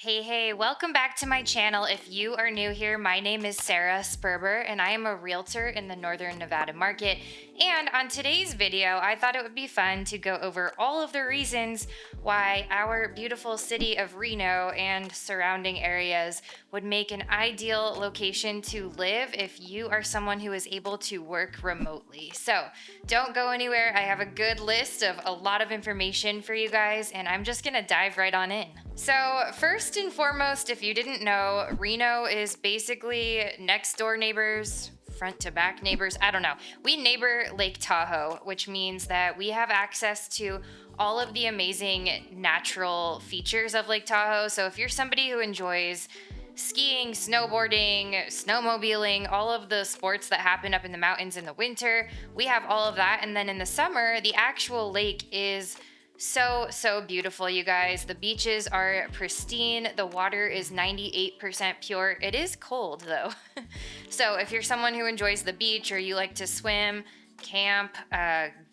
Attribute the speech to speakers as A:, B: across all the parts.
A: Hey, welcome back to my channel. If you are new here, my name is Sarah Sperber and I am a realtor in the Northern Nevada market. And on today's video, I thought it would be fun to go over all of the reasons why our beautiful city of Reno and surrounding areas would make an ideal location to live if you are someone who is able to work remotely. So don't go anywhere. I have a good list of a lot of information for you guys, and I'm just gonna dive right on in. So, first and foremost, if you didn't know, Reno is basically next door neighbors, front to back neighbors. I don't know. We neighbor Lake Tahoe, which means that we have access to all of the amazing natural features of Lake Tahoe. So, if you're somebody who enjoys skiing, snowboarding, snowmobiling, all of the sports that happen up in the mountains in the winter, we have all of that. And then in the summer, the actual lake is so beautiful, you guys. The beaches are pristine. The water is 98% pure. It is cold though. So if you're someone who enjoys the beach or you like to swim, camp,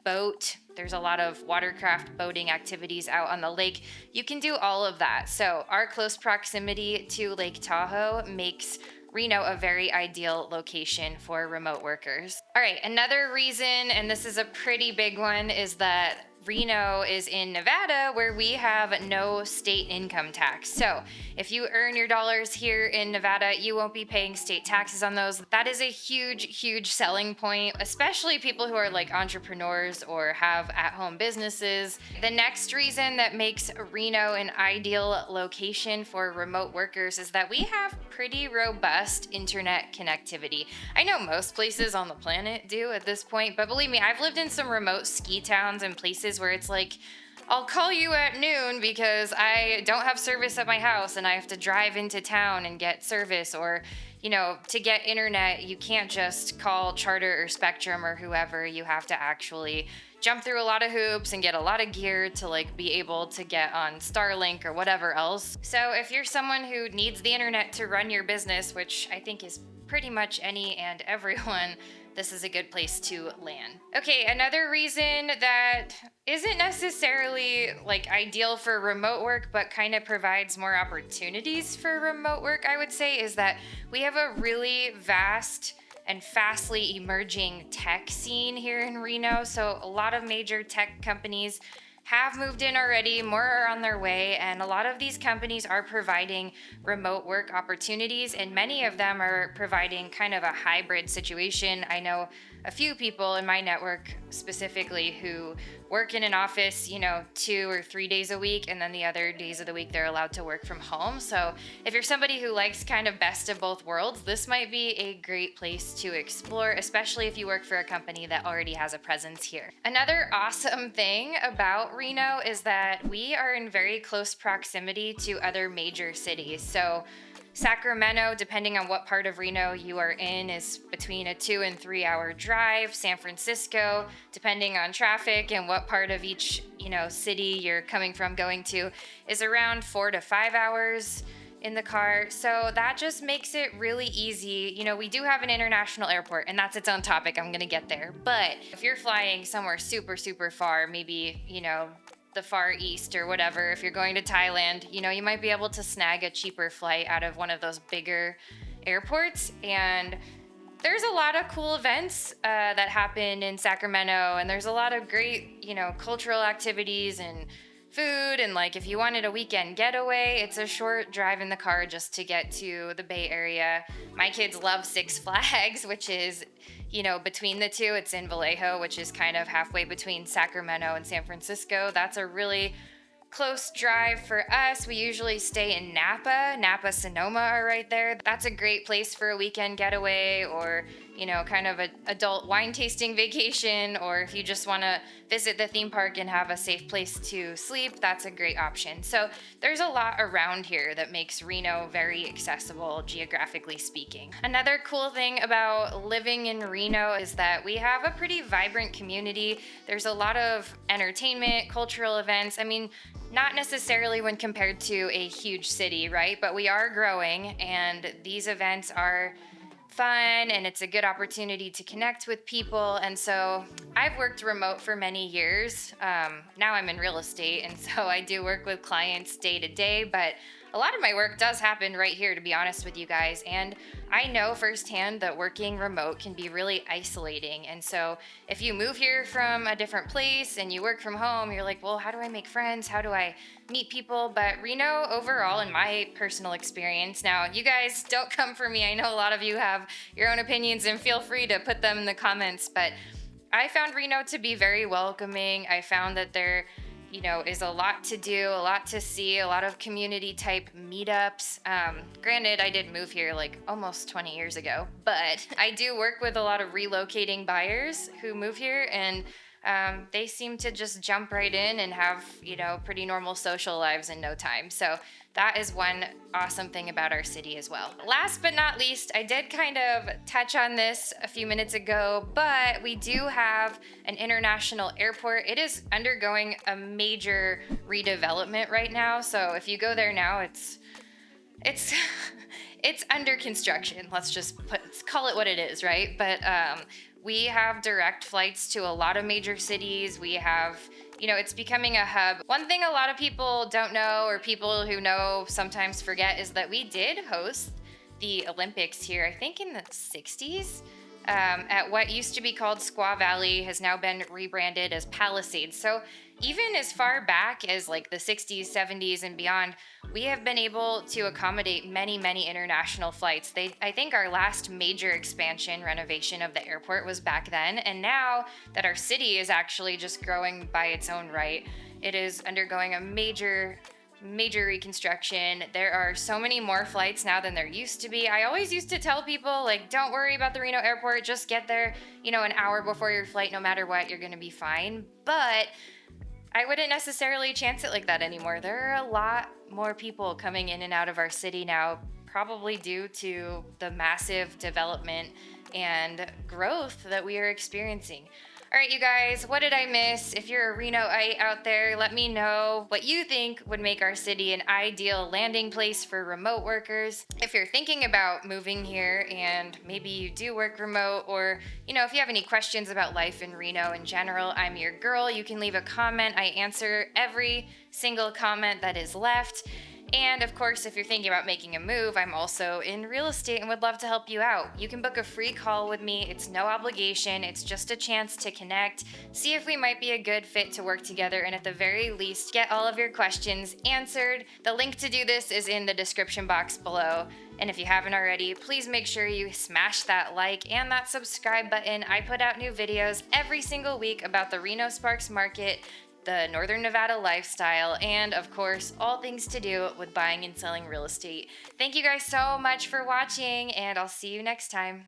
A: boat, there's a lot of watercraft boating activities out on the lake. You can do all of that. So our close proximity to Lake Tahoe makes Reno a very ideal location for remote workers. All right, another reason, and this is a pretty big one, is that Reno is in Nevada, where we have no state income tax. So if you earn your dollars here in Nevada, you won't be paying state taxes on those. That is a huge selling point, especially people who are like entrepreneurs or have at-home businesses. The next reason that makes Reno an ideal location for remote workers is that we have pretty robust internet connectivity. I know most places on the planet do at this point, but believe me, I've lived in some remote ski towns and places where it's like, I'll call you at noon because I don't have service at my house and I have to drive into town and get service. Or, to get internet, you can't just call Charter or Spectrum or whoever. You have to actually jump through a lot of hoops and get a lot of gear to like be able to get on Starlink or whatever else. So if you're someone who needs the internet to run your business, which I think is pretty much any and everyone, this is a good place to land. Okay, another reason that isn't necessarily like ideal for remote work, but kind of provides more opportunities for remote work, I would say, is that we have a really vast and fastly emerging tech scene here in Reno. So a lot of major tech companies have moved in already, more are on their way, and a lot of these companies are providing remote work opportunities, and many of them are providing kind of a hybrid situation. I know a few people in my network specifically who work in an office, 2 or 3 days a week, and then the other days of the week they're allowed to work from home. So if you're somebody who likes kind of best of both worlds, this might be a great place to explore, especially if you work for a company that already has a presence here. Another awesome thing about Reno is that we are in very close proximity to other major cities. So Sacramento, depending on what part of Reno you are in, is between a 2 and 3 hour drive. San Francisco, depending on traffic and what part of each, city you're coming from going to, is around 4 to 5 hours in the car. So that just makes it really easy. We do have an international airport, and that's its own topic. I'm going to get there. But if you're flying somewhere super far, maybe, the Far East or whatever, if you're going to Thailand, you might be able to snag a cheaper flight out of one of those bigger airports. And there's a lot of cool events that happen in Sacramento, and there's a lot of great, cultural activities and food. And like if you wanted a weekend getaway, it's a short drive in the car just to get to the Bay Area. My kids love Six Flags, which is between the two. It's in Vallejo, which is kind of halfway between Sacramento and San Francisco. That's a really close drive for us. We usually stay in Napa, Sonoma are right there. That's a great place for a weekend getaway, or kind of an adult wine tasting vacation, or if you just want to visit the theme park and have a safe place to sleep, that's a great option. So there's a lot around here that makes Reno very accessible, geographically speaking. Another cool thing about living in Reno is that we have a pretty vibrant community. There's a lot of entertainment, cultural events. I mean, not necessarily when compared to a huge city, right? But we are growing, and these events are fun, and it's a good opportunity to connect with people. And so I've worked remote for many years. Now I'm in real estate, and so I do work with clients day to day, but a lot of my work does happen right here, to be honest with you guys. And I know firsthand that working remote can be really isolating. And so if you move here from a different place and you work from home, you're like, well, how do I make friends? How do I meet people? But Reno, overall, in my personal experience, now you guys don't come for me. I know a lot of you have your own opinions and feel free to put them in the comments, but I found Reno to be very welcoming. I found that there, is a lot to do, a lot to see, a lot of community type meetups. Granted, I did move here like almost 20 years ago, but I do work with a lot of relocating buyers who move here, and they seem to just jump right in and have, pretty normal social lives in no time. So that is one awesome thing about our city as well. Last but not least, I did kind of touch on this a few minutes ago, but we do have an international airport. It is undergoing a major redevelopment right now. So if you go there now, it's it's under construction. Let's call it what it is, right? But we have direct flights to a lot of major cities. We have, it's becoming a hub. One thing a lot of people don't know, or people who know sometimes forget, is that we did host the Olympics here, I think in the 60s. At what used to be called Squaw Valley, has now been rebranded as Palisades. So even as far back as like the 60s, 70s, and beyond, we have been able to accommodate many, many international flights. I think our last major expansion renovation of the airport was back then. And now that our city is actually just growing by its own right, it is undergoing a major reconstruction. There are so many more flights now than there used to be. I always used to tell people, like, don't worry about the Reno airport, just get there, an hour before your flight. No matter what, you're going to be fine. But I wouldn't necessarily chance it like that anymore. There are a lot more people coming in and out of our city now, probably due to the massive development and growth that we are experiencing. All right, you guys, what did I miss? If you're a Renoite out there, let me know what you think would make our city an ideal landing place for remote workers. If you're thinking about moving here and maybe you do work remote, or, if you have any questions about life in Reno in general, I'm your girl. You can leave a comment. I answer every single comment that is left. And of course, if you're thinking about making a move, I'm also in real estate and would love to help you out. You can book a free call with me. It's no obligation. It's just a chance to connect, see if we might be a good fit to work together, and at the very least, get all of your questions answered. The link to do this is in the description box below. And if you haven't already, please make sure you smash that like and that subscribe button. I put out new videos every single week about the Reno Sparks market, the Northern Nevada lifestyle, and of course, all things to do with buying and selling real estate. Thank you guys so much for watching, and I'll see you next time.